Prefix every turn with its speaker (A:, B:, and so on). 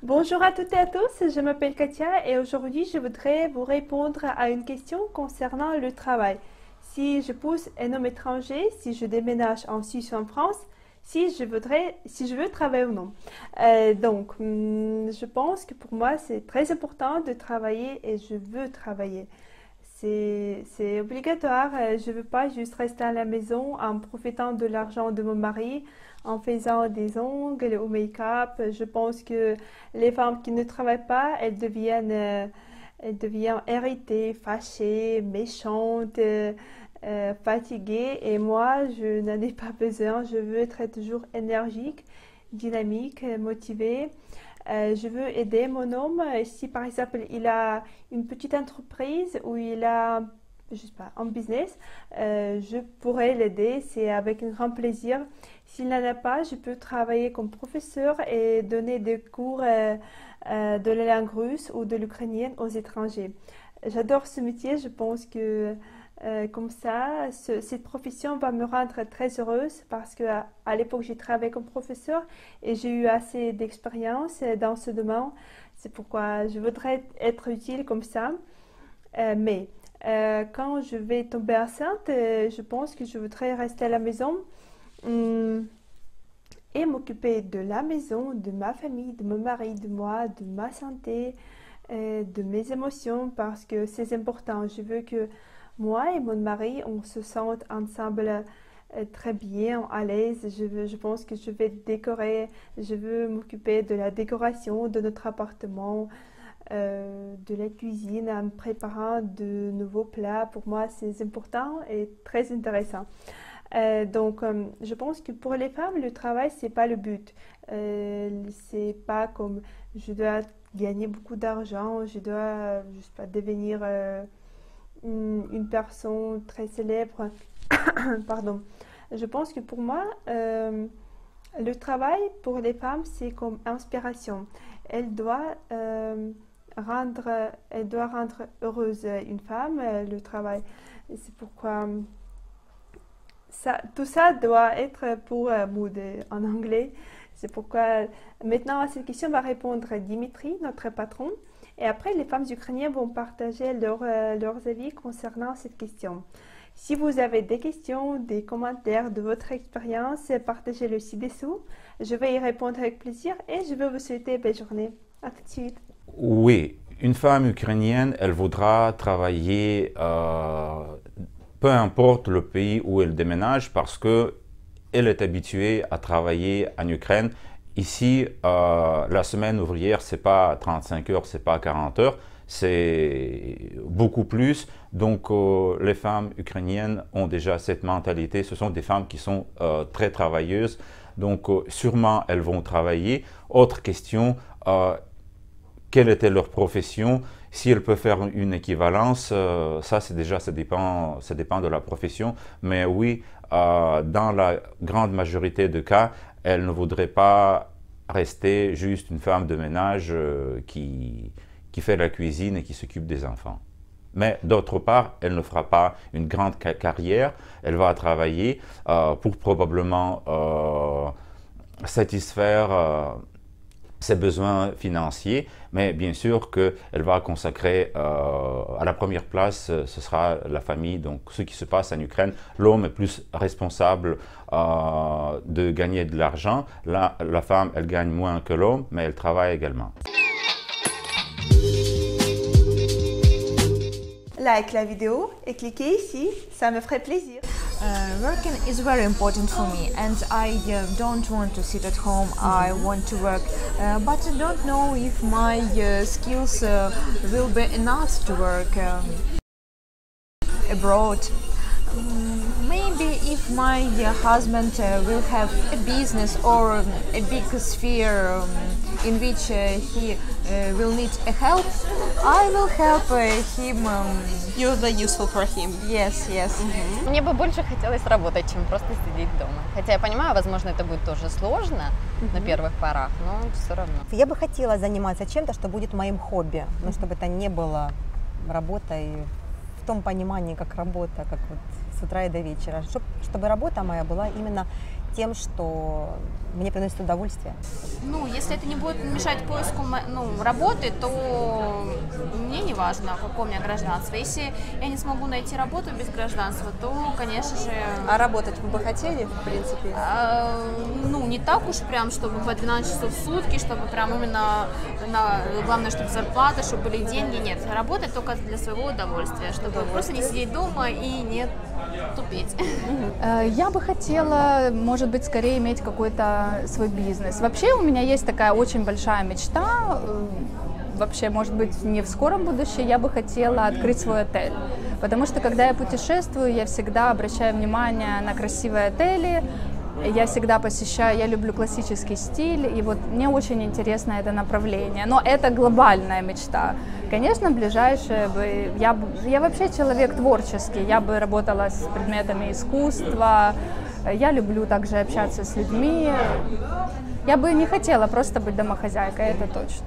A: Bonjour à toutes et à tous, je m'appelle Katia et aujourd'hui je voudrais vous répondre à une question concernant le travail. Si je pousse un homme étranger, si je déménage en Suisse ou en France, si je veux travailler ou non. Je pense que pour moi c'est très important de travailler et je veux travailler. C'est obligatoire. Je ne veux pas juste rester à la maison en profitant de l'argent de mon mari, en faisant des ongles ou make-up. Je pense que les femmes qui ne travaillent pas, elles deviennent irritées, fâchées, méchantes, fatiguées. Et moi, je n'en ai pas besoin. Je veux être toujours énergique, dynamique, motivée. Je veux aider mon homme. Si par exemple il a une petite entreprise ou il a, je sais pas, un business, je pourrais l'aider. C'est avec un grand plaisir. S'il n'en a pas, je peux travailler comme professeur et donner des cours de la langue russe ou de l'ukrainienne aux étrangers. J'adore ce métier. Je pense que comme ça, cette profession va me rendre très heureuse parce qu'à l'époque, j'ai travaillé comme professeur et j'ai eu assez d'expérience dans ce domaine. C'est pourquoi je voudrais être utile comme ça. Quand je vais tomber enceinte, je pense que je voudrais rester à la maison et m'occuper de la maison, de ma famille, de mon mari, de moi, de ma santé, de mes émotions parce que c'est important. Je veux que moi et mon mari, on se sente ensemble très bien, à l'aise. Je pense que je vais décorer, je veux m'occuper de la décoration de notre appartement, de la cuisine, en préparant de nouveaux plats. Pour moi, c'est important et très intéressant. Je pense que pour les femmes, le travail, c'est pas le but. C'est pas comme je dois gagner beaucoup d'argent, je dois, je sais pas, devenir une personne très célèbre. Pardon. Je pense que pour moi, le travail pour les femmes, c'est comme inspiration. Elle doit, elle doit rendre heureuse une femme, le travail. C'est pourquoi tout ça doit être pour mood en anglais. C'est pourquoi maintenant à cette question va répondre Dimitri, notre patron. Et après, les femmes ukrainiennes vont partager leurs avis concernant cette question. Si vous avez des questions, des commentaires de votre expérience, partagez-le ci-dessous. Je vais y répondre avec plaisir et je veux vous souhaiter belle journée. À tout de suite.
B: Oui, une femme ukrainienne, elle voudra travailler peu importe le pays où elle déménage parce que elle est habituée à travailler en Ukraine. Ici, la semaine ouvrière, c'est pas 35 heures, c'est pas 40 heures, c'est beaucoup plus. Donc, les femmes ukrainiennes ont déjà cette mentalité. Ce sont des femmes qui sont très travailleuses. Donc, sûrement, elles vont travailler. Autre question, quelle était leur profession? Si elles peuvent faire une équivalence, ça dépend de la profession. Mais oui, dans la grande majorité de cas, elles ne voudraient pas rester juste une femme de ménage qui fait la cuisine et qui s'occupe des enfants. Mais d'autre part, elle ne fera pas une grande carrière. Elle va travailler pour probablement satisfaire ses besoins financiers, mais bien sûr qu'elle va consacrer à la première place, ce sera la famille. Donc ce qui se passe en Ukraine, l'homme est plus responsable de gagner de l'argent. La femme, elle gagne moins que l'homme, mais elle travaille également.
A: Like la vidéo et cliquez ici, ça me ferait plaisir.
C: Working is very important for me, and I don't want to sit at home. I want to work, but I don't know if my skills will be enough to work abroad. Maybe if my husband will have a business or a big sphere in which he will need a help, I will help him.
D: You're the useful for him.
C: Yes, yes.
D: Мне бы больше хотелось работать, чем просто сидеть дома. Хотя я понимаю, возможно, это будет тоже сложно на первых порах, но все равно.
E: Я бы хотела заниматься чем-то, что будет моим хобби, но чтобы это не было работой в том понимании, как работа, как вот с утра и до вечера. Чтобы работа моя была именно тем, что мне приносит удовольствие.
F: Ну, если это не будет мешать поиску работы, то мне не важно, какое у меня гражданство. Если я не смогу найти работу без гражданства, то, конечно же...
G: А работать вы бы хотели, в принципе?
F: Не так уж прям, чтобы по 12 часов в сутки, чтобы прям именно, главное, чтобы зарплата, чтобы были деньги. Нет, работать только для своего удовольствия, чтобы просто не сидеть дома и не тупеть.
H: Я бы хотела, может быть, скорее иметь какой-то свой бизнес. Вообще у меня есть такая очень большая мечта, вообще, может быть, не в скором будущем, я бы хотела открыть свой отель. Потому что, когда я путешествую, я всегда обращаю внимание на красивые отели, я всегда посещаю, я люблю классический стиль, и вот мне очень интересно это направление. Но это глобальная мечта. Конечно, ближайшее бы... Я вообще человек творческий, я бы работала с предметами искусства, я люблю также общаться с людьми. Я бы не хотела просто быть домохозяйкой, это точно.